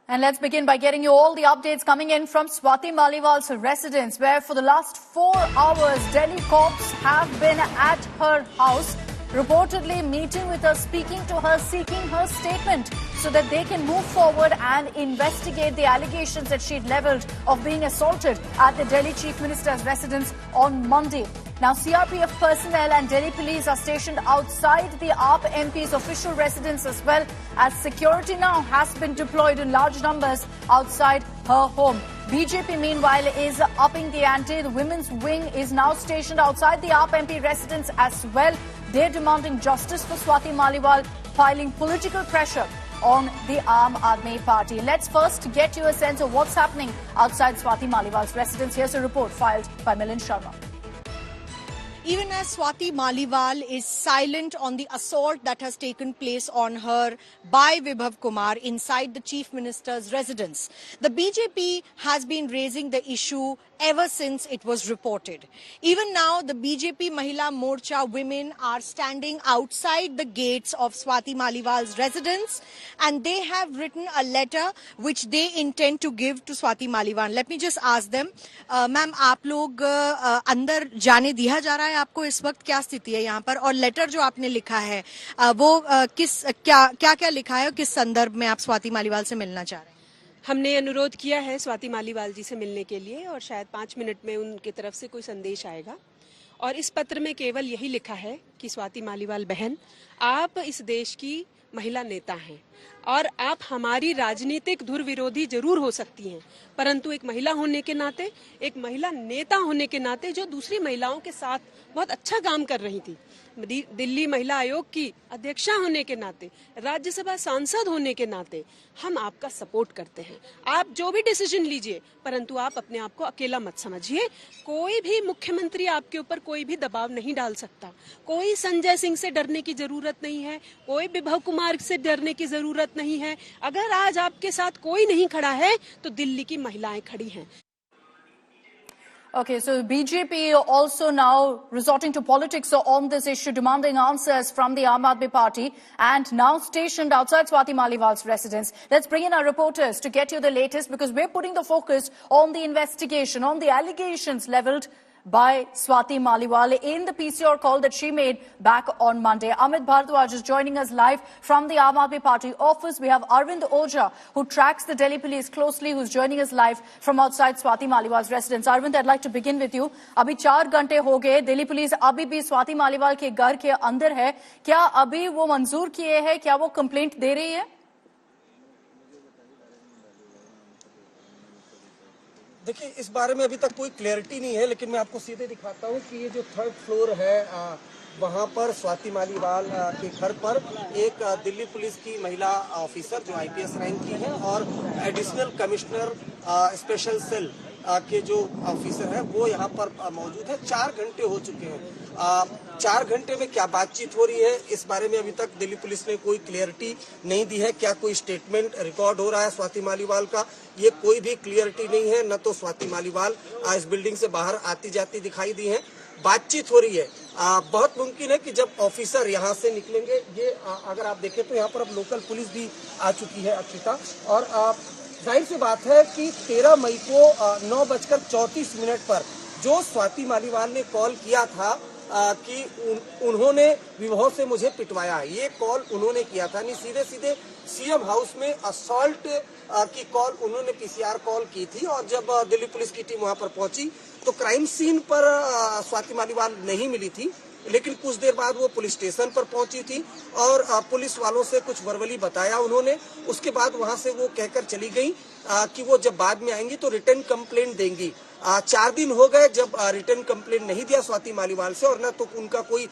And let's begin by getting you all the updates coming in from Swati Maliwal's residence, where for the last 4 hours, Delhi cops have been at her house, reportedly meeting with her, speaking to her, seeking her statement so that they can move forward and investigate the allegations that she'd levelled of being assaulted at the Delhi Chief Minister's residence on Monday. Now, CRPF personnel and Delhi police are stationed outside the AAP MP's official residence, as well as security now has been deployed in large numbers outside her home. BJP, meanwhile, is upping the ante. The women's wing is now stationed outside the AAP MP residence as well. They're demanding justice for Swati Maliwal, piling political pressure on the Aam Aadmi Party. Let's first get you a sense of what's happening outside Swati Maliwal's residence. Here's a report filed by Milind Sharma. Even as Swati Maliwal is silent on the assault that has taken place on her by Vibhav Kumar inside the Chief Minister's residence, the BJP has been raising the issue ever since it was reported. Even now, the BJP Mahila Morcha women are standing outside the gates of Swati Maliwal's residence, and they have written a letter which they intend to give to Swati Maliwal. Let me just ask them, ma'am, आप लोग अंदर जाने दिया जा रहा है आपको? इस वक्त क्या स्थिति है यहाँ पर? और लेटर जो आपने लिखा है वो क्या लिखा है और किस संदर्भ में आप स्वाति मालीवाल से मिलना चाह रहे हैं? हमने अनुरोध किया है स्वाति मालीवाल जी से मिलने के लिए और शायद 5 मिनट में उनकी तरफ से कोई संदेश आएगा। और इस पत्र में केवल यही लिखा है कि स्वाति मालीवाल बहन, आप इस देश की महिला नेता हैं और आप हमारी राजनीतिक धुर विरोधी जरूर हो सकती हैं, परंतु एक महिला होने के नाते, एक महिला नेता होने के नाते जो दूसरी महिलाओं के साथ बहुत अच्छा काम कर रही थी, दिल्ली महिला आयोग की अध्यक्षा होने के नाते, राज्यसभा सांसद होने के नाते हम आपका सपोर्ट करते हैं। आप जो भी डिसीजन लीजिए, परंतु आप अपने आप को अकेला मत समझिए। कोई भी मुख्यमंत्री आपके ऊपर कोई भी दबाव नहीं डाल सकता। कोई संजय सिंह से डरने की जरूरत नहीं है, कोई विभव कुमार से डरने की जरूरत नहीं है। अगर आज आपके साथ कोई नहीं खड़ा है तो दिल्ली की महिलाएं खड़ी हैं। Okay, so BJP also now resorting to politics on this issue, demanding answers from the Aam Aadmi Party, and now stationed outside Swati Maliwal's residence. Let's bring in our reporters to get you the latest, because we're putting the focus on the investigation, on the allegations levelled by Swati Maliwal in the PCR call that she made back on Monday. Amit Bhardwaj is joining us live from the Aam Aadmi Party office. We have Arvind Ojha, who tracks the Delhi police closely, who's joining us live from outside Swati Maliwal's residence. Arvind, I'd like to begin with you. अभी 4 घंटे हो गए, Delhi police अभी भी स्वाति मालीवाल के घर के अंदर है। क्या अभी वो मंजूर किए हैं? क्या वो कंप्लेंट दे रही है? देखिए, इस बारे में अभी तक कोई क्लैरिटी नहीं है, लेकिन मैं आपको सीधे दिखाता हूँ कि ये जो 3rd फ्लोर है, वहाँ पर स्वाति मालीवाल के घर पर एक दिल्ली पुलिस की महिला ऑफिसर जो IPS रैंक की है और एडिशनल कमिश्नर स्पेशल सेल के जो ऑफिसर है वो यहाँ पर मौजूद है। 4 घंटे हो चुके हैं। 4 घंटे में क्या बातचीत हो रही है, इस बारे में अभी तक दिल्ली पुलिस ने कोई क्लियरिटी नहीं दी है। क्या कोई स्टेटमेंट रिकॉर्ड हो रहा है स्वाति मालीवाल का, ये कोई भी क्लियरिटी नहीं है। न तो स्वाति मालीवाल इस बिल्डिंग से बाहर आती जाती दिखाई दी है। बातचीत हो रही है। बहुत मुमकिन है कि जब ऑफिसर यहाँ से निकलेंगे, ये अगर आप देखें तो यहाँ पर अब लोकल पुलिस भी आ चुकी है अक्षिता, और जाहिर सी बात है कि 13 मई को 9:34 पर जो स्वाति मालीवाल ने कॉल किया था कि उन्होंने विभव से मुझे पिटवाया, ये कॉल उन्होंने किया था। नहीं, सीधे सीधे सीएम हाउस में असॉल्ट की कॉल उन्होंने PCR कॉल की थी। और जब दिल्ली पुलिस की टीम वहां पर पहुंची तो क्राइम सीन पर स्वाति मालीवाल नहीं मिली थी, लेकिन कुछ देर बाद वो पुलिस स्टेशन पर पहुंची थी और पुलिस वालों से कुछ वर्बली बताया उन्होंने। उसके बाद वहां से वो कहकर चली गई कि वो जब बाद में आएंगी तो रिटर्न कंप्लेंट देंगी। 4 दिन हो गए जब रिटर्न कंप्लेंट नहीं दिया स्वाति मालीवाल से, और न तो उनका कोई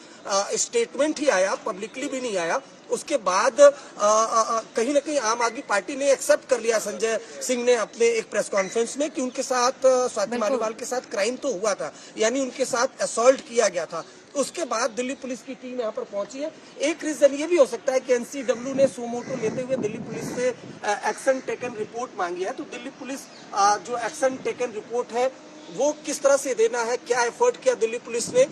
स्टेटमेंट ही आया, पब्लिकली भी नहीं आया। उसके बाद कहीं न कहीं आम आदमी पार्टी ने एक्सेप्ट कर लिया, संजय सिंह ने अपने एक प्रेस कॉन्फ्रेंस में, कि उनके साथ स्वाति मालीवाल के साथ क्राइम तो हुआ था, यानी उनके साथ असॉल्ट किया गया था। उसके बाद दिल्ली पुलिस की टीम यहाँ पर पहुंची है। एक रीजन ये भी हो सकता है कि NCW ने सुमोटो लेते हुए दिल्ली पुलिस से एक्शन टेकन रिपोर्ट मांगी है। तो दिल्ली पुलिस जो एक्शन टेकन रिपोर्ट है वो किस तरह से देना है, क्या एफर्ट किया दिल्ली पुलिस ने,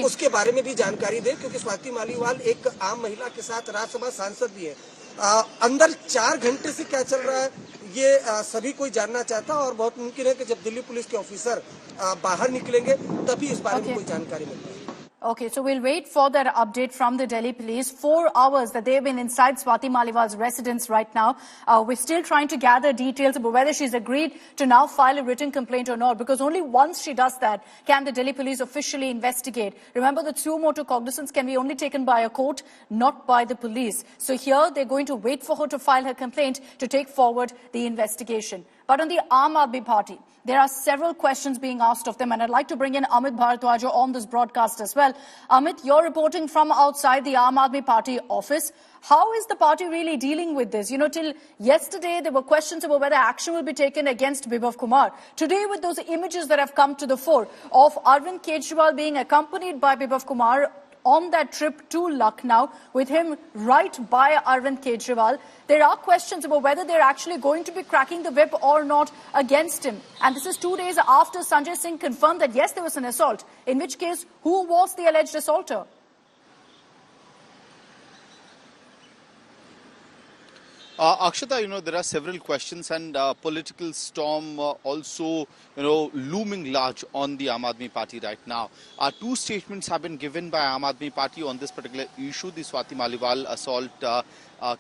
उसके बारे में भी जानकारी दे, क्योंकि स्वाति मालीवाल एक आम महिला के साथ राज्यसभा सांसद भी है। अंदर 4 घंटे से क्या चल रहा है ये सभी कोई जानना चाहता है और बहुत मुमकिन है कि जब दिल्ली पुलिस के ऑफिसर बाहर निकलेंगे तभी इस बारे में कोई जानकारी मिलेगी। Okay, so we'll wait for that update from the Delhi police. 4 hours that they've been inside Swati Maliwal's residence right now. We're still trying to gather details about whether she's agreed to now file a written complaint or not, because only once she does that can the Delhi police officially investigate. Remember, the suo motu cognizance can be only taken by a court, not by the police. So here they're going to wait for her to file her complaint to take forward the investigation. But on the Aam Aadmi Party, there are several questions being asked of them, and I'd like to bring in Amit Bharadwaj on this broadcast as well. Amit, you're reporting from outside the Aam Aadmi Party office. How is the party really dealing with this? You know, till yesterday, there were questions about whether action will be taken against Bibhav Kumar. Today, with those images that have come to the fore of Arvind Kejriwal being accompanied by Bibhav Kumar on that trip to Lucknow, with him right by Arvind Kejriwal, there are questions about whether they're actually going to be cracking the whip or not against him. And this is 2 days after Sanjay Singh confirmed that, yes, there was an assault. In which case, who was the alleged assaulter? Akshata, there are several questions and political storm also, looming large on the Aam Aadmi Party right now. 2 statements have been given by Aam Aadmi Party on this particular issue, the Swati Maliwal assault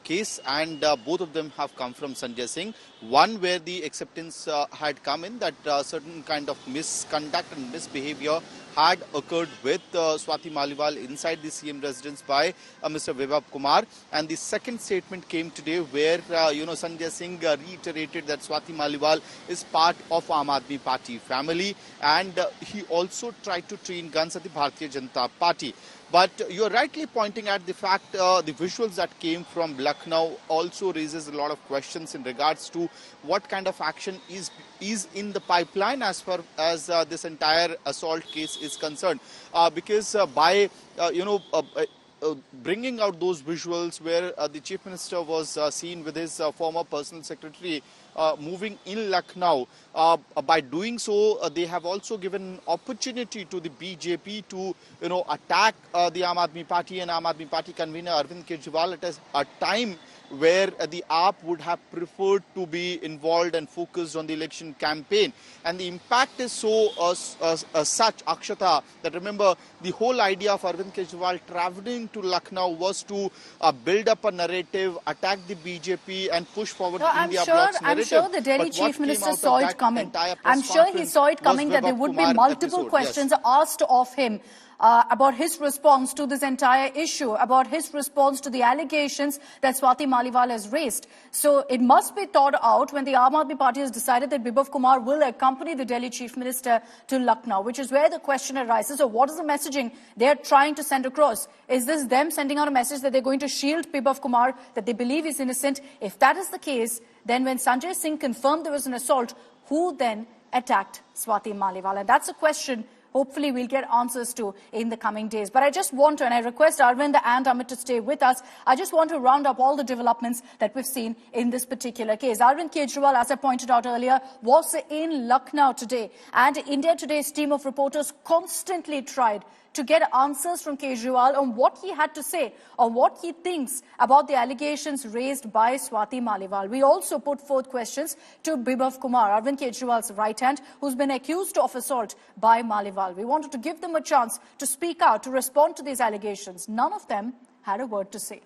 case, and both of them have come from Sanjay Singh. One where the acceptance had come in that certain kind of misconduct and misbehavior had occurred with Swati Maliwal inside the CM residence by Mr. Bibhav Kumar. And the second statement came today where, Sanjay Singh reiterated that Swati Maliwal is part of Aam Aadmi Party family, and he also tried to train guns at the Bharatiya Janata Party. But you're rightly pointing at the fact the visuals that came from Lucknow also raises a lot of questions in regards to what kind of action is in the pipeline as far as this entire assault case is concerned. Because by bringing out those visuals where the Chief Minister was seen with his former personal secretary moving in Lucknow, by doing so, they have also given opportunity to the BJP to, attack the Aam Aadmi Party and Aam Aadmi Party convener Arvind Kejriwal at a time where the AAP would have preferred to be involved and focused on the election campaign. And the impact is so such, Akshata, that remember the whole idea of Arvind Kejriwal traveling to Lucknow was to build up a narrative, attack the BJP and push forward the India Bloc's narrative. I'm sure the Delhi Chief Minister saw it coming. I'm sure he saw it coming that there would be multiple questions asked of him about his response to this entire issue, about his response to the allegations that Swati Maliwal has raised. So it must be thought out when the Aam Aadmi Party has decided that Bibhav Kumar will accompany the Delhi Chief Minister to Lucknow, which is where the question arises. So what is the messaging they're trying to send across? Is this them sending out a message that they're going to shield Bibhav Kumar, that they believe is innocent? If that is the case, then when Sanjay Singh confirmed there was an assault, who then attacked Swati Maliwal? And that's a question hopefully we'll get answers to in the coming days. But I just want to, and I request Arvind and Amit to stay with us, I just want to round up all the developments that we've seen in this particular case. Arvind Kejriwal, as I pointed out earlier, was in Lucknow today. And India Today's team of reporters constantly tried to get answers from Kejriwal on what he had to say, or what he thinks about the allegations raised by Swati Maliwal. We also put forth questions to Bibhav Kumar, Arvind Kejriwal's right hand, who's been accused of assault by Maliwal. We wanted to give them a chance to speak out, to respond to these allegations. None of them had a word to say.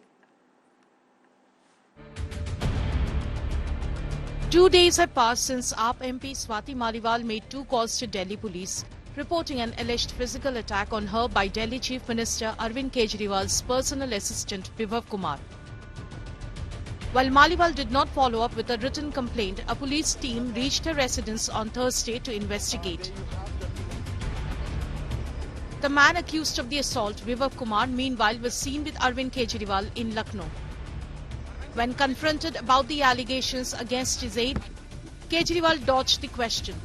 2 days had passed since AAP MP Swati Maliwal made 2 calls to Delhi police, reporting an alleged physical attack on her by Delhi Chief Minister Arvind Kejriwal's personal assistant Bibhav Kumar. While Maliwal did not follow up with a written complaint, a police team reached her residence on Thursday to investigate. The man accused of the assault, Bibhav Kumar, meanwhile was seen with Arvind Kejriwal in Lucknow. When confronted about the allegations against his aide, Kejriwal dodged the question.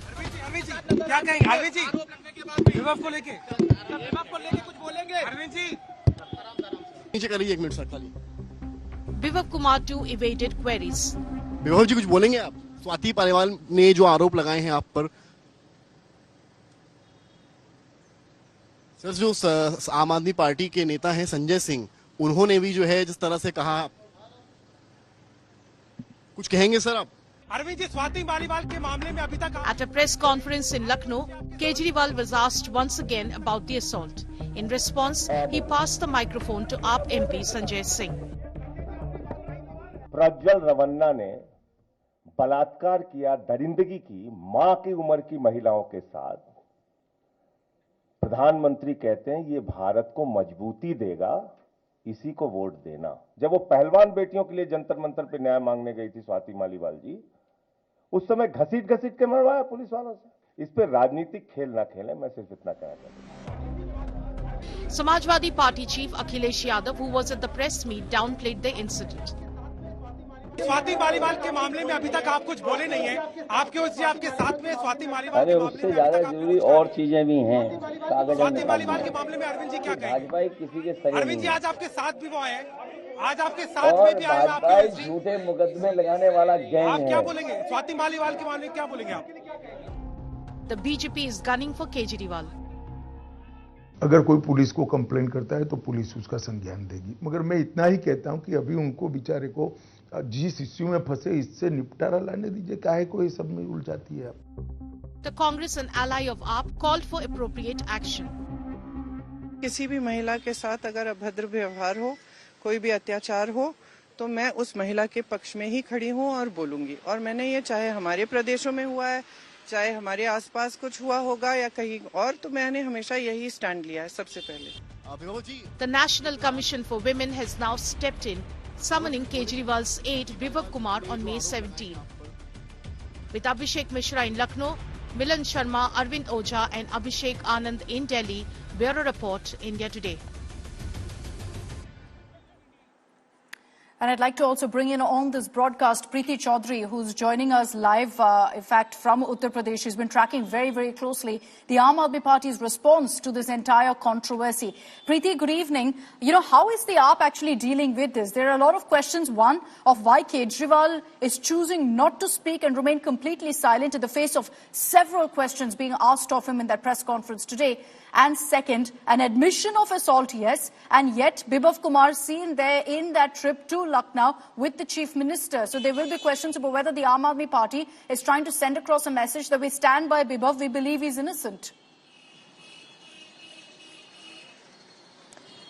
Bibhav Kumar too evaded queries. Bibhav जी कुछ बोलेंगे आप? स्वाति मालीवाल ने जो आरोप लगाए हैं आप पर, सर जो आम आदमी पार्टी के नेता हैं संजय सिंह, उन्होंने भी जो है जिस तरह से कहा, कुछ कहेंगे सर आप? अरविंद जी, स्वाति मालीवाल के मामले में अभी तक At a press conference in Lucknow, Kejriwal was asked once again about the assault. In response, he passed the microphone to AAP MP Sanjay Singh. Prajwal Revanna ने बलात्कार किया, दरिंदगी की मां की उम्र की महिलाओं के साथ। प्रधानमंत्री कहते हैं ये भारत को मजबूती देगा, इसी को वोट देना। जब वो पहलवान बेटियों के लिए जंतर मंतर पे न्याय मांगने गई थी स्वाति मालीवाल जी, उस समय घसीट के मरवाया पुलिस वालों से। इस पे राजनीतिक खेल ना खेलें, मैं सिर्फ इतना कहना चाहता हूं। Samajwadi Party chief Akhilesh Yadav, who was at the press meet, downplayed the incident. Swati Maliwal के मामले में अभी तक आप कुछ बोले नहीं है। आपके वजह से आपके साथ में स्वाति मालीवाल अरे उससे ज्यादा जरूरी और चीजें भी हैं। स्वाति मालीवाल के मामले में अरविंद जी क्या कहेंगे? भाजपा किसी के सही अरविंद जी, नहीं। आज आपके साथ भी वो आए, आज आपके साथ और में भी आए। भाजपा झूठे मुकदमे लगाने वाला गैंग आप है। क्या बोलेंगे स्वाति मालीवाल के मामले में, क्या बोलेंगे आप? The BJP is gunning for Kejriwal. अगर कोई पुलिस को कंप्लेंट करता है तो पुलिस उसका संज्ञान देगी, मगर मैं इतना ही कहता हूं कि अभी उनको बेचारे को जिस इश्यू में फंसे इससे निपटारा लाने दीजिए, काहे को ये सब में उलझाती है आप। The Congress, an ally of AAP, called for appropriate action. किसी भी महिला के साथ अगर अभद्र व्यवहार हो, कोई भी अत्याचार हो, तो मैं उस महिला के पक्ष में ही खड़ी हूं और बोलूंगी। और मैंने ये चाहे हमारे प्रदेशों में हुआ है, चाहे हमारे आसपास कुछ हुआ होगा या कहीं और, तो मैंने हमेशा यही स्टैंड लिया है सबसे पहले। The National Commission for Women has now stepped in, summoning Kejriwal's aide Vibhav Kumar on May 17. With Abhishek Mishra in Lucknow, Milan Sharma, Arvind Ojha and Abhishek Anand in Delhi, Bureau Report, India Today. And I'd like to also bring in on this broadcast Preeti Chaudhary, who's joining us live, in fact, from Uttar Pradesh. She's been tracking very, very closely the Aam Aadmi Party's response to this entire controversy. Preeti, good evening. You know, how is the AAP actually dealing with this? There are a lot of questions. One, of why Kejriwal is choosing not to speak and remain completely silent in the face of several questions being asked of him in that press conference today. And second, an admission of assault, yes, and yet Bibhav Kumar seen there in that trip to Lucknow with the Chief Minister. So there will be questions about whether the Aam Aadmi Party is trying to send across a message that we stand by Bibhav, we believe he's innocent.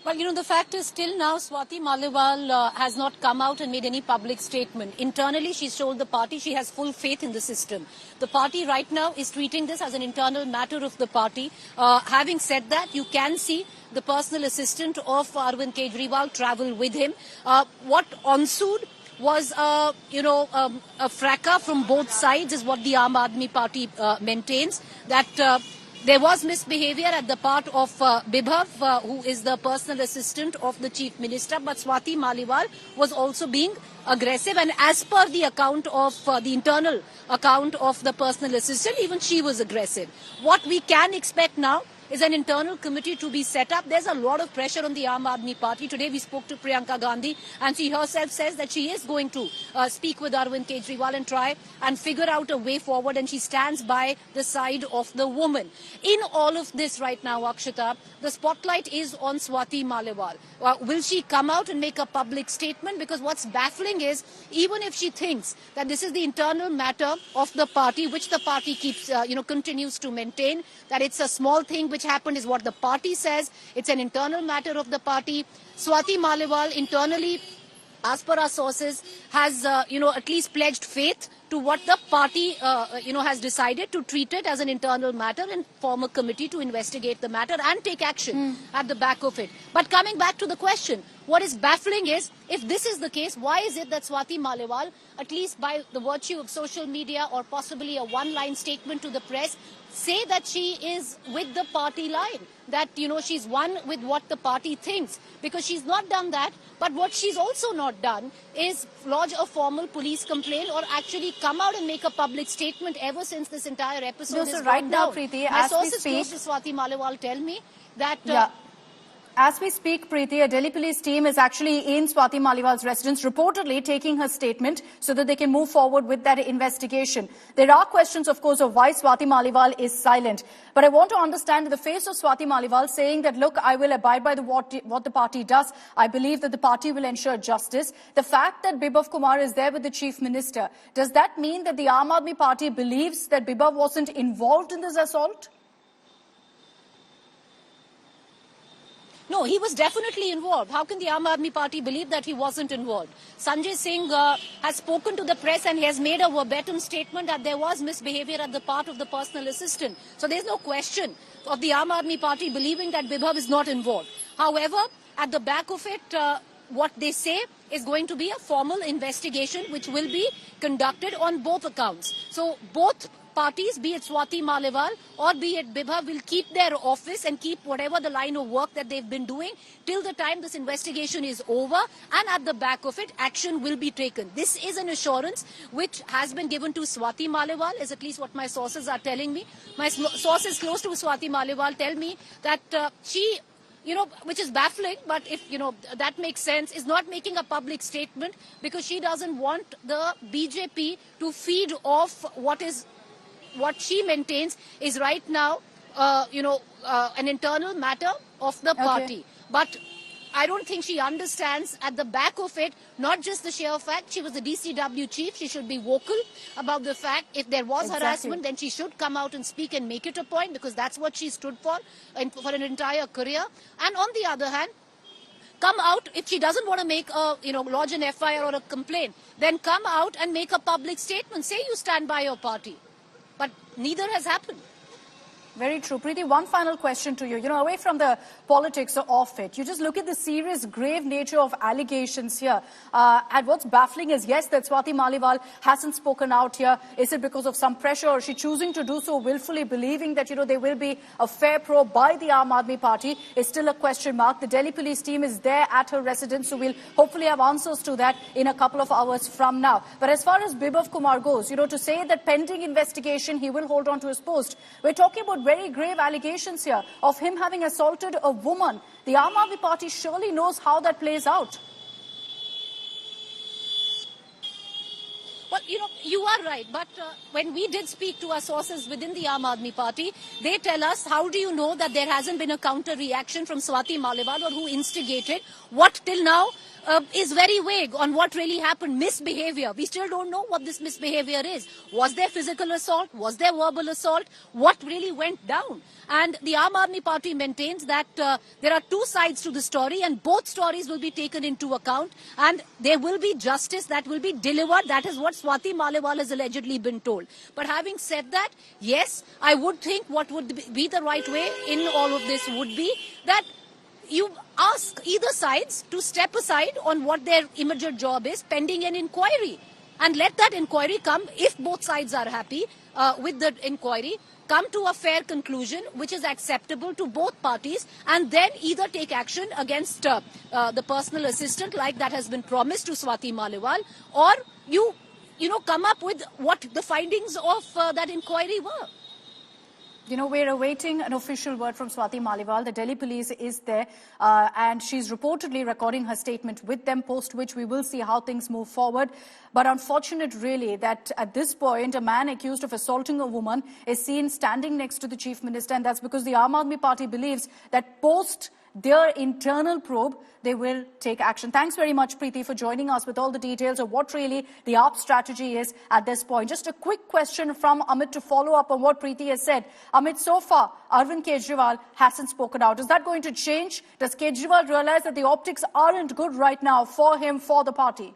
Well, you know, the fact is still now Swati Maliwal has not come out and made any public statement. Internally, she's told the party she has full faith in the system. The party right now is treating this as an internal matter of the party. Having said that, you can see the personal assistant of Arvind Kejriwal travel with him. What ensued was, a fracas from both sides is what the Aam Aadmi Party maintains. That there was misbehavior at the part of Bibhav, who is the personal assistant of the Chief Minister, but Swati Maliwal was also being aggressive, and as per the account of the internal account of the personal assistant, even she was aggressive. What we can expect now is an internal committee to be set up. There's a lot of pressure on the Aam Aadmi Party. Today we spoke to Priyanka Gandhi and she herself says that she is going to speak with Arvind Kejriwal and try and figure out a way forward, and she stands by the side of the woman. In all of this right now, Akshita, the spotlight is on Swati Maliwal. Will she come out and make a public statement? Because what's baffling is, even if she thinks that this is the internal matter of the party, which the party keeps, continues to maintain, that it's a small thing which happened is what the party says. It's an internal matter of the party. Swati Maliwal internally, as per our sources, has, at least pledged faith to what the party, has decided to treat it as an internal matter and form a committee to investigate the matter and take action at the back of it. But coming back to the question, what is baffling is, if this is the case, why is it that Swati Maliwal, at least by the virtue of social media or possibly a one-line statement to the press, say that she is with the party line, that, she's one with what the party thinks, because she's not done that. But what she's also not done is lodge a formal police complaint or actually come out and make a public statement ever since this entire episode is right now, down. Preeti, My as we sources speak, close to Swati Maliwal tell me that As we speak, Preeti, a Delhi police team is actually in Swati Maliwal's residence, reportedly taking her statement so that they can move forward with that investigation. There are questions, of course, of why Swati Maliwal is silent. But I want to understand in the face of Swati Maliwal saying that, look, I will abide by what the party does. I believe that the party will ensure justice. The fact that Bibhav Kumar is there with the chief minister, does that mean that the Aam Aadmi Party believes that Bibhav wasn't involved in this assault? No, he was definitely involved. How can the Aam Aadmi Party believe that he wasn't involved? Sanjay Singh has spoken to the press and he has made a verbatim statement that there was misbehavior at the part of the personal assistant. So there's no question of the Aam Aadmi Party believing that Bibhav is not involved. However, at the back of it, what they say is going to be a formal investigation which will be conducted on both accounts. So both parties, be it Swati Maliwal or be it Bibhav, will keep their office and keep whatever the line of work that they've been doing till the time this investigation is over, and at the back of it, action will be taken. This is an assurance which has been given to Swati Maliwal, is at least what my sources are telling me. My sources close to Swati Maliwal tell me that she, which is baffling, but if, that makes sense, is not making a public statement because she doesn't want the BJP to feed off what she maintains is right now, an internal matter of the party. But I don't think she understands at the back of it, not just the sheer fact she was the DCW chief. She should be vocal about the fact if there was harassment, then she should come out and speak and make it a point, because that's what she stood for an entire career. And on the other hand, come out, if she doesn't want to make a, lodge an FIR or a complaint, then come out and make a public statement. Say you stand by your party. But neither has happened. Very true. Preeti, one final question to you. Away from the politics of it, you just look at the serious, grave nature of allegations here. And what's baffling is, yes, that Swati Maliwal hasn't spoken out here. Is it because of some pressure, or is she choosing to do so willfully, believing that, there will be a fair probe by the Aam Aadmi Party? Is still a question mark. The Delhi police team is there at her residence, so we'll hopefully have answers to that in a couple of hours from now. But as far as Bibhav Kumar goes, to say that pending investigation, he will hold on to his post. We're talking about very grave allegations here of him having assaulted a woman. The Aam Aadmi Party surely knows how that plays out. Well, you are right. But when we did speak to our sources within the Aam Aadmi Party, they tell us, how do you know that there hasn't been a counter reaction from Swati Maliwal, or who instigated what till now is very vague on what really happened. Misbehavior. We still don't know what this misbehavior is. Was there physical assault? Was there verbal assault? What really went down? And the Aam Aadmi Party maintains that there are two sides to the story, and both stories will be taken into account, and there will be justice that will be delivered. That is what Swati Maliwal has allegedly been told. But having said that, yes, I would think what would be the right way in all of this would be that you ask either sides to step aside on what their immediate job is, pending an inquiry, and let that inquiry come, if both sides are happy with the inquiry, come to a fair conclusion which is acceptable to both parties, and then either take action against the personal assistant, like that has been promised to Swati Maliwal, or you come up with what the findings of that inquiry were. We're awaiting an official word from Swati Maliwal. The Delhi police is there, and she's reportedly recording her statement with them, post which we will see how things move forward. But unfortunate, really, that at this point, a man accused of assaulting a woman is seen standing next to the chief minister, and that's because the Aam Aadmi Party believes that post their internal probe, they will take action. Thanks very much, Preeti, for joining us with all the details of what really the AAP strategy is at this point. Just a quick question from Amit to follow up on what Preeti has said. Amit, so far, Arvind Kejriwal hasn't spoken out. Is that going to change? Does Kejriwal realize that the optics aren't good right now for him, for the party?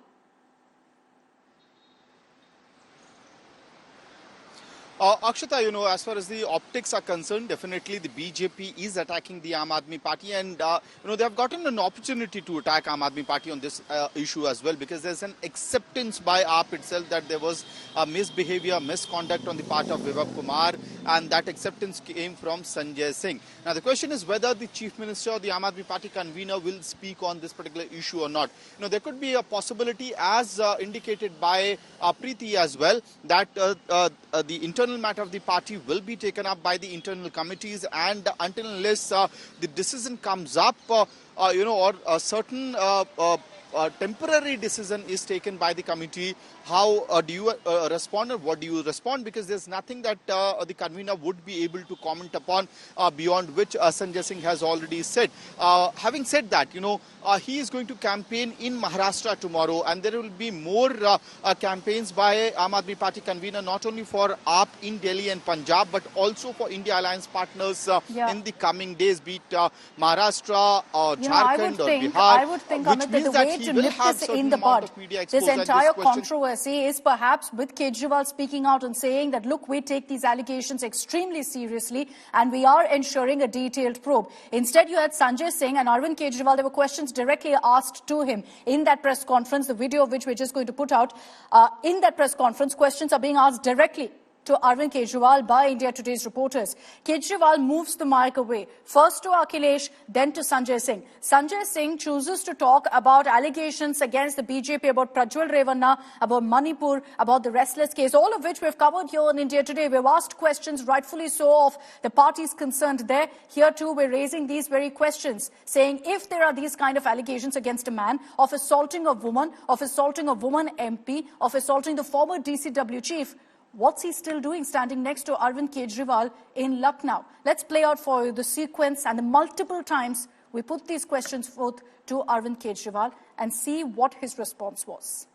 Akshata, as far as the optics are concerned, definitely the BJP is attacking the Aam Aadmi Party, and they have gotten an opportunity to attack Aam Aadmi Party on this issue as well, because there's an acceptance by AAP itself that there was misbehavior, misconduct on the part of Bibhav Kumar, and that acceptance came from Sanjay Singh. Now the question is whether the Chief Minister or the Aam Aadmi Party convener will speak on this particular issue or not. There could be a possibility, as indicated by Preeti as well, that the internal internal matter of the party will be taken up by the internal committees, and until unless the decision comes up, or a certain temporary decision is taken by the committee, how do you respond, or what do you respond? Because there's nothing that the convener would be able to comment upon beyond which Sanjay Singh has already said. Having said that, he is going to campaign in Maharashtra tomorrow, and there will be more campaigns by Aam Aadmi Party convener, not only for AAP in Delhi and Punjab, but also for India Alliance partners in the coming days, be it Maharashtra or Jharkhand or Bihar. I would think, Amit, that the way to nip this in the bud, this entire controversy is perhaps with Kejriwal speaking out and saying that, look, we take these allegations extremely seriously and we are ensuring a detailed probe. Instead, you had Sanjay Singh and Arvind Kejriwal. There were questions directly asked to him in that press conference, the video of which we're just going to put out. In that press conference, questions are being asked directly to Arvind Kejriwal by India Today's reporters. Kejriwal moves the mic away, first to Akhilesh, then to Sanjay Singh. Sanjay Singh chooses to talk about allegations against the BJP, about Prajwal Revanna, about Manipur, about the restless case, all of which we've covered here on India Today. We've asked questions, rightfully so, of the parties concerned there. Here too, we're raising these very questions, saying if there are these kind of allegations against a man of assaulting a woman MP, of assaulting the former DCW chief, what's he still doing standing next to Arvind Kejriwal in Lucknow? Let's play out for you the sequence and the multiple times we put these questions forth to Arvind Kejriwal and see what his response was.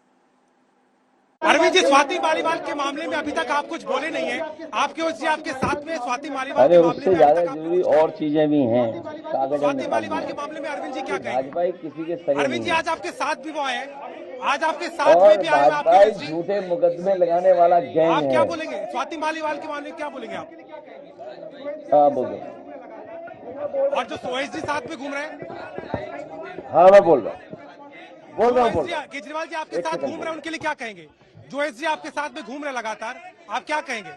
Arvind ji, Swati Maliwal के मामले में अभी तक आप कुछ बोले नहीं हैं। आपके उससे आपके साथ में स्वाति मालीवाल के मामले में ज्यादा जरूरी और चीजें भी हैं। स्वाति मालीवाल के मामले में अरविंद जी क्या कहेंगे? भाजपा किसी के सही अरविंद जी, आज आपके साथ भी वो आए हैं, आज आपके साथ में भी आए हैं। झूठे मुकदमे लगाने वाला गैंग है। आप क्या बोलेंगे स्वाति मालीवाल के मामले में, क्या बोलेंगे आप? हाँ बोलो। और जो सोहेश जी साथ में घूम रहे हैं? हाँ मैं बोल रहा हूँ। केजरीवाल जी आपके साथ घूम रहे हैं, उनके लिए क्या कहेंगे? जोएस जी आपके साथ में घूम रहे लगातार, आप क्या कहेंगे?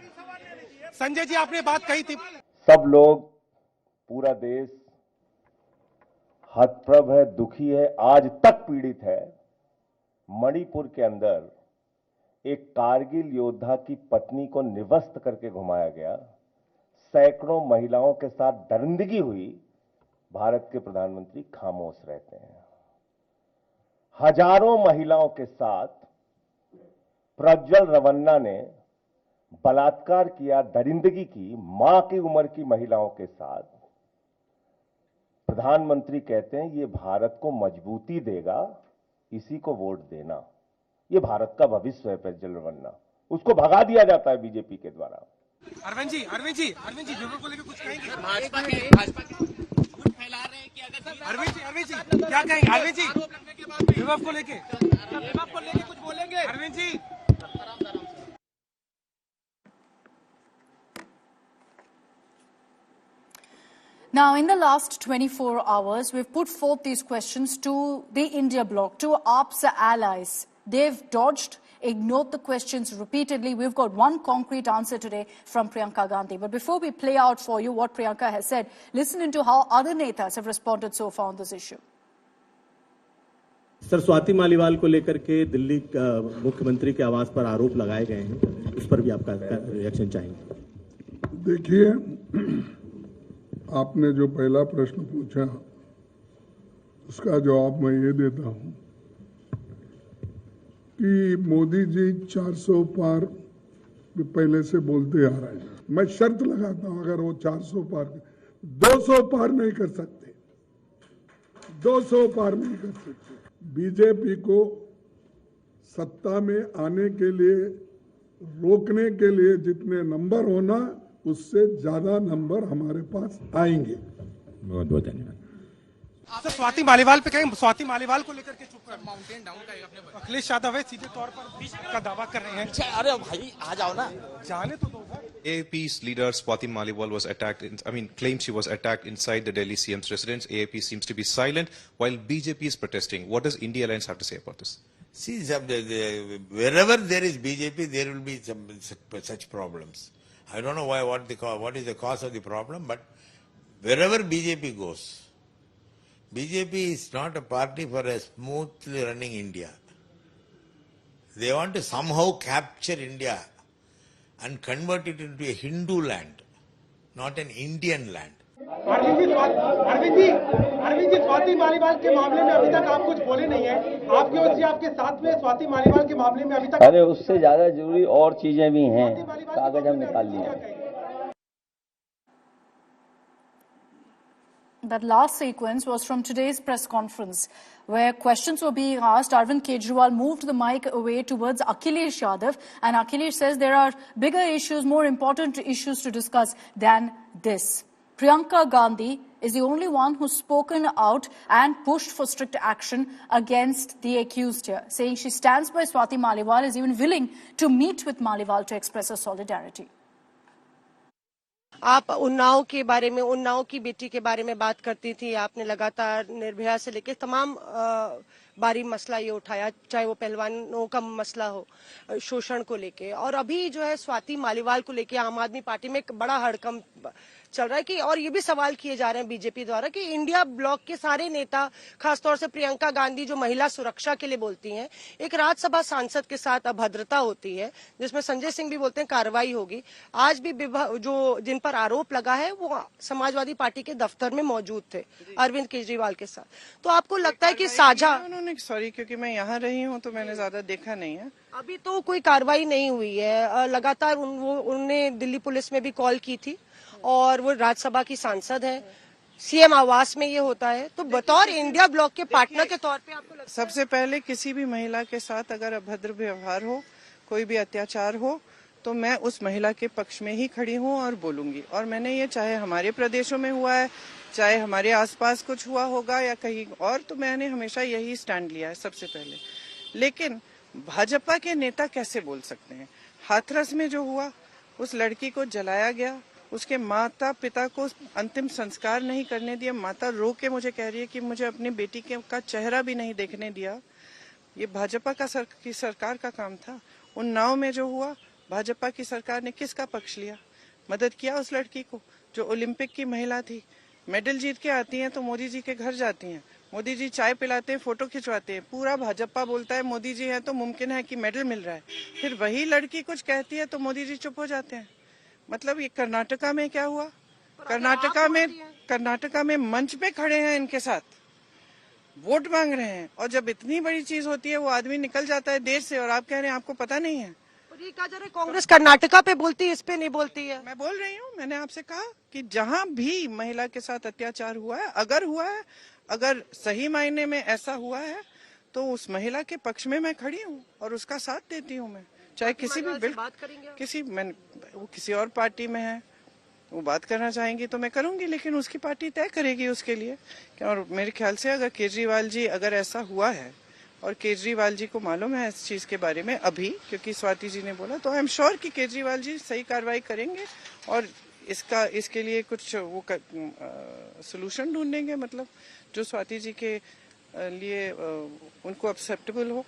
संजय जी, आपने बात कही थी। सब लोग, पूरा देश हतप्रभ है, दुखी है, आज तक पीड़ित है। मणिपुर के अंदर एक कारगिल योद्धा की पत्नी को निवस्त करके घुमाया गया, सैकड़ों महिलाओं के साथ दरिंदगी हुई, भारत के प्रधानमंत्री खामोश रहते हैं। हजारों महिलाओं के साथ प्रज्वल रवन्ना ने बलात्कार किया, दरिंदगी की, मां की उम्र की महिलाओं के साथ। प्रधानमंत्री कहते हैं ये भारत को मजबूती देगा, इसी को वोट देना। ये भारत का भविष्य है प्रज्वल रवन्ना, उसको भगा दिया जाता है बीजेपी के द्वारा। अरविंद जी विवाद को लेकर कुछ कहेंगे? भाजपा के फैला रहे हैं कि अगर अरविंद जी क्या कहेंगे? अरविंद जी विवाद को लेके कुछ बोलेंगे? Arvind ji. Now, in the last 24 hours, we've put forth these questions to the India bloc, to AAP's allies. They've dodged, ignored the questions repeatedly. We've got one concrete answer today from Priyanka Gandhi. But before we play out for you what Priyanka has said, listen into how other netas have responded so far on this issue. Sir, Swati Maliwal को लेकर के दिल्ली मुख्यमंत्री के आवास पर आरोप लगाए गए हैं, उस पर भी आपका रिएक्शन चाहेंगे। देखिए, आपने जो पहला प्रश्न पूछा उसका जवाब मैं ये देता हूं कि मोदी जी 400 पार पहले से बोलते आ रहे हैं। मैं शर्त लगाता हूं, अगर वो 400 पार 200 पार नहीं कर सकते, 200 पार नहीं कर सकते। बीजेपी को सत्ता में आने के लिए, रोकने के लिए जितने नंबर होना, उससे ज्यादा नंबर हमारे पास आएंगे। बहुत बहुत धन्यवाद। सर, स्वाति मालीवाल पे कहें, स्वाति मालीवाल को लेकर के चुप कर, माउंटेन डाउन का अखिलेश यादव है सीधे तौर पर का दावा कर रहे हैं। अरे भाई आ जाओ ना, जाने तो दो। AAP's leader Swati Maliwal was attacked, claims she was attacked inside the Delhi CM's residence. AAP seems to be silent while BJP is protesting. What does India Alliance have to say about this? See, wherever there is BJP, there will be such problems. I don't know what is the cause of the problem, but wherever BJP goes, BJP is not a party for a smoothly running India. They want to somehow capture India and convert it into a Hindu land, not an Indian land. Arvind ji Swati Maliwal के मामले में अभी तक आप कुछ बोले नहीं है। आपकी ओर से आपके साथ में स्वाति मालीवाल के मामले में अभी तक अरे उससे ज्यादा जरूरी और चीजें भी हैं, कागज हम निकाल लिए। That last sequence was from today's press conference, where questions were being asked. Arvind Kejriwal moved the mic away towards Akhilesh Yadav, and Akhilesh says there are bigger issues, more important issues to discuss than this. Priyanka Gandhi is the only one who's spoken out and pushed for strict action against the accused here, saying she stands by Swati Maliwal, is even willing to meet with Maliwal to express her solidarity. आप उन्नाव के बारे में, उन्नाव की बेटी के बारे में बात करती थी। आपने लगातार निर्भया से लेकर तमाम बारी मसला ये उठाया, चाहे वो पहलवानों का मसला हो, शोषण को लेके, और अभी जो है स्वाति मालीवाल को लेके आम आदमी पार्टी में एक बड़ा हड़कंप चल रहा है कि, और ये भी सवाल किए जा रहे हैं बीजेपी द्वारा कि इंडिया ब्लॉक के सारे नेता, खासतौर से प्रियंका गांधी जो महिला सुरक्षा के लिए बोलती हैं, एक राज्यसभा सांसद के साथ अभद्रता होती है, जिसमें संजय सिंह भी बोलते हैं कार्रवाई होगी। आज भी जो जिन पर आरोप लगा है वो समाजवादी पार्टी के दफ्तर में मौजूद थे अरविंद केजरीवाल के साथ। तो आपको लगता है कि साझा, उन्होंने, सॉरी क्योंकि मैं यहाँ रही हूँ तो मैंने ज्यादा देखा नहीं है, अभी तो कोई कार्रवाई नहीं हुई है। लगातार उन्होंने दिल्ली पुलिस में भी कॉल की थी, और वो राज्यसभा की सांसद है, सीएम आवास में ये होता है। तो बतौर इंडिया ब्लॉक के पार्टनर के तौर पे आपको लगता है? सबसे पहले किसी भी महिला के साथ अगर अभद्र व्यवहार हो, कोई भी अत्याचार हो, तो मैं उस महिला के पक्ष में ही खड़ी हूँ और बोलूंगी। और मैंने ये, चाहे हमारे प्रदेशों में हुआ है, चाहे हमारे आसपास कुछ हुआ होगा या कहीं और, तो मैंने हमेशा यही स्टैंड लिया है सबसे पहले। लेकिन भाजपा के नेता कैसे बोल सकते हैं? हाथरस में जो हुआ, उस लड़की को जलाया गया, उसके माता पिता को अंतिम संस्कार नहीं करने दिया, माता रो के मुझे कह रही है कि मुझे अपनी बेटी का चेहरा भी नहीं देखने दिया। ये भाजपा की सरकार का काम था। उन्नाव में जो हुआ, भाजपा की सरकार ने किसका पक्ष लिया? मदद किया उस लड़की को जो ओलंपिक की महिला थी, मेडल जीत के आती हैं तो मोदी जी के घर जाती हैं, मोदी जी चाय पिलाते हैं, फोटो खिंचवाते हैं, पूरा भाजपा बोलता है मोदी जी है तो मुमकिन है कि मेडल मिल रहा है। फिर वही लड़की कुछ कहती है तो मोदी जी चुप हो जाते हैं। मतलब ये कर्नाटका में क्या हुआ? कर्नाटका में मंच पे खड़े हैं, इनके साथ वोट मांग रहे हैं, और जब इतनी बड़ी चीज होती है वो आदमी निकल जाता है देश से, और आप कह रहे हैं आपको पता नहीं है। ये कहा जा रहा है कांग्रेस कर्नाटका पे बोलती है, इस पे नहीं बोलती है। मैं बोल रही हूँ, मैंने आपसे कहा कि जहाँ भी महिला के साथ अत्याचार हुआ है, अगर सही मायने में ऐसा हुआ है, तो उस महिला के पक्ष में मैं खड़ी हूँ और उसका साथ देती हूँ। मैं चाहे किसी भी वो किसी और पार्टी में है, वो बात करना चाहेंगी तो मैं करूंगी, लेकिन उसकी पार्टी तय करेगी उसके लिए। और मेरे ख्याल से अगर केजरीवाल जी, अगर ऐसा हुआ है और केजरीवाल जी को मालूम है इस चीज के बारे में अभी, क्योंकि स्वाति जी ने बोला, तो आई एम श्योर कि केजरीवाल जी सही कार्रवाई करेंगे और इसके लिए कुछ वो सोल्यूशन ढूंढेंगे, मतलब जो स्वाति जी के लिए उनको एक्सेप्टेबल हो।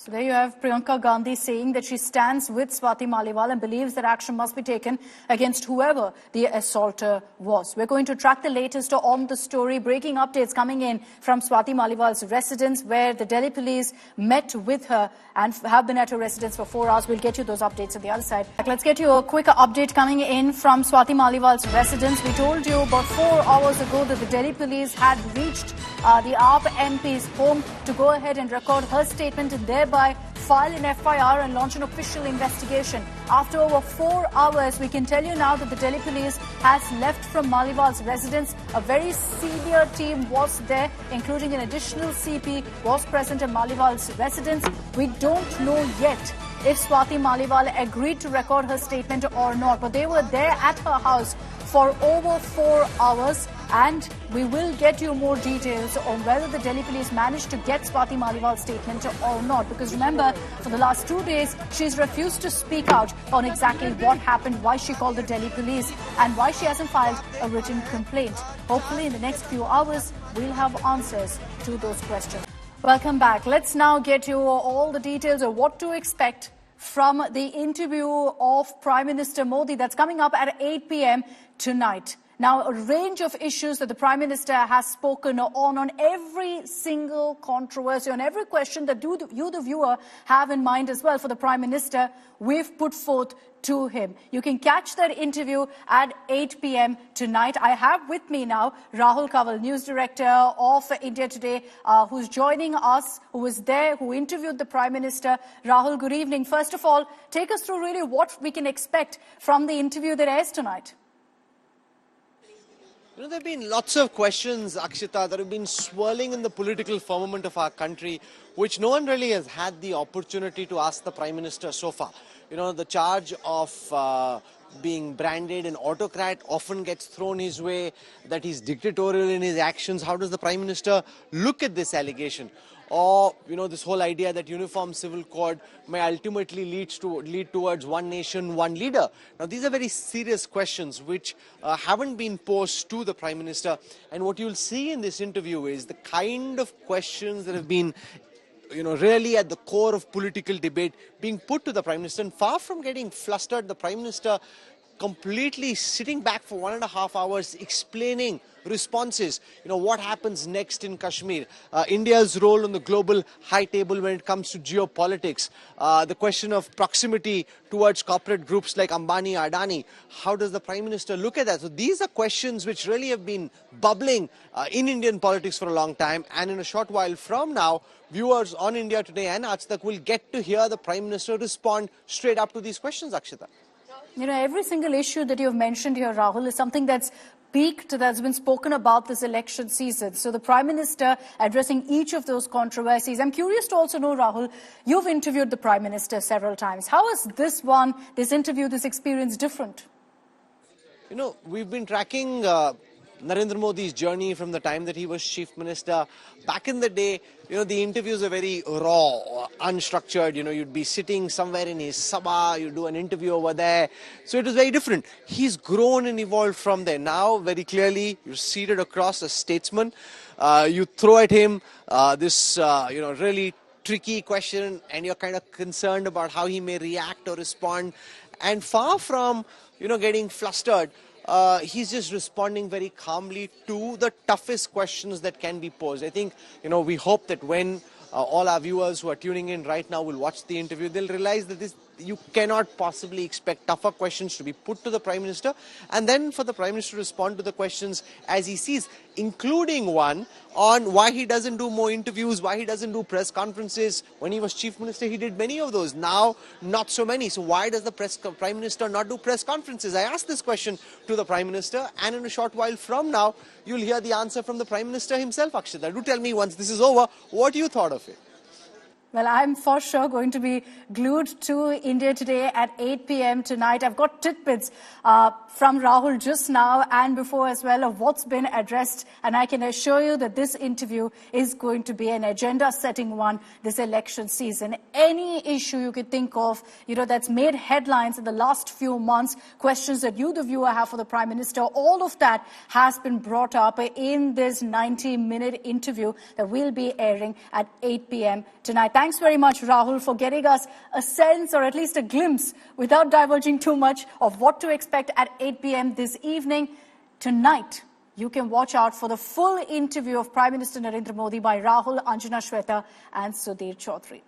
So there you have Priyanka Gandhi saying that she stands with Swati Maliwal and believes that action must be taken against whoever the assaulter was. We're going to track the latest on the story. Breaking updates coming in from Swati Maliwal's residence, where the Delhi police met with her and have been at her residence for 4 hours. We'll get you those updates on the other side. Let's get you a quick update coming in from Swati Maliwal's residence. We told you about 4 hours ago that the Delhi police had reached the AAP MP's home to go ahead and record her statement and thereby file an FIR and launch an official investigation. After over 4 hours, we can tell you now that the Delhi police has left from Maliwal's residence. A very senior team was there, including an additional CP was present at Maliwal's residence. We don't know yet if Swati Maliwal agreed to record her statement or not, but they were there at her house for over 4 hours, and we will get you more details on whether the Delhi police managed to get Swati Maliwal's statement or not. Because remember, for the last 2 days, she's refused to speak out on exactly what happened, why she called the Delhi police, and why she hasn't filed a written complaint. Hopefully, in the next few hours, we'll have answers to those questions. Welcome back. Let's now get you all the details of what to expect from the interview of Prime Minister Modi that's coming up at 8 p.m. tonight. Now, a range of issues that the Prime Minister has spoken on every single controversy, on every question that you, the viewer, have in mind as well for the Prime Minister, we've put forth to him. You can catch that interview at 8 p.m. tonight. I have with me now Rahul Kanwal, News Director of India Today, who's joining us, who was there, who interviewed the Prime Minister. Rahul, good evening. First of all, take us through really what we can expect from the interview that airs tonight. You know, there have been lots of questions, Akshita, that have been swirling in the political firmament of our country, which no one really has had the opportunity to ask the Prime Minister so far. You know, the charge of being branded an autocrat often gets thrown his way, that he's dictatorial in his actions. How does the Prime Minister look at this allegation? Or, you know, this whole idea that uniform civil code may ultimately lead towards one nation, one leader. Now, these are very serious questions which haven't been posed to the Prime Minister. And what you'll see in this interview is the kind of questions that have been, you know, really at the core of political debate being put to the Prime Minister. And far from getting flustered, the Prime Minister completely sitting back for 1.5 hours explaining responses. You know, what happens next in Kashmir, India's role on the global high table when it comes to geopolitics, the question of proximity towards corporate groups like Ambani, Adani. How does the Prime Minister look at that? So these are questions which really have been bubbling in Indian politics for a long time. And in a short while from now, viewers on India Today and Aaj Tak will get to hear the Prime Minister respond straight up to these questions, Akshita. You know, every single issue that you've mentioned here, Rahul, is something that's peaked, that's been spoken about this election season. So the Prime Minister addressing each of those controversies. I'm curious to also know, Rahul, you've interviewed the Prime Minister several times. How is this interview, this experience different? You know, we've been tracking Narendra Modi's journey from the time that he was Chief Minister. Back in the day, you know, the interviews are very raw, unstructured. You know, you'd be sitting somewhere in his sabha, you do an interview over there. So it was very different. He's grown and evolved from there. Now, very clearly, you're seated across a statesman. You throw at him this, you know, really tricky question, and you're kind of concerned about how he may react or respond. And far from, you know, getting flustered, he's just responding very calmly to the toughest questions that can be posed. I think, you know, we hope that when all our viewers who are tuning in right now will watch the interview, they'll realize that you cannot possibly expect tougher questions to be put to the Prime Minister, and then for the Prime Minister to respond to the questions as he sees, including one on why he doesn't do more interviews, why he doesn't do press conferences. When he was Chief Minister, he did many of those. Now, not so many. So why does the Prime Minister not do press conferences? I asked this question to the Prime Minister, and in a short while from now, you'll hear the answer from the Prime Minister himself, Akshita. Do tell me, once this is over, what you thought of it. Well, I'm for sure going to be glued to India Today at 8 p.m. tonight. I've got tidbits from Rahul just now and before as well of what's been addressed. And I can assure you that this interview is going to be an agenda-setting one this election season. Any issue you could think of, you know, that's made headlines in the last few months, questions that you, the viewer, have for the Prime Minister, all of that has been brought up in this 90-minute interview that will be airing at 8 p.m. tonight. Thanks very much, Rahul, for getting us a sense or at least a glimpse, without diverging too much, of what to expect at 8 p.m. this evening. Tonight, you can watch out for the full interview of Prime Minister Narendra Modi by Rahul, Anjana Shweta and Sudhir Chaudhary.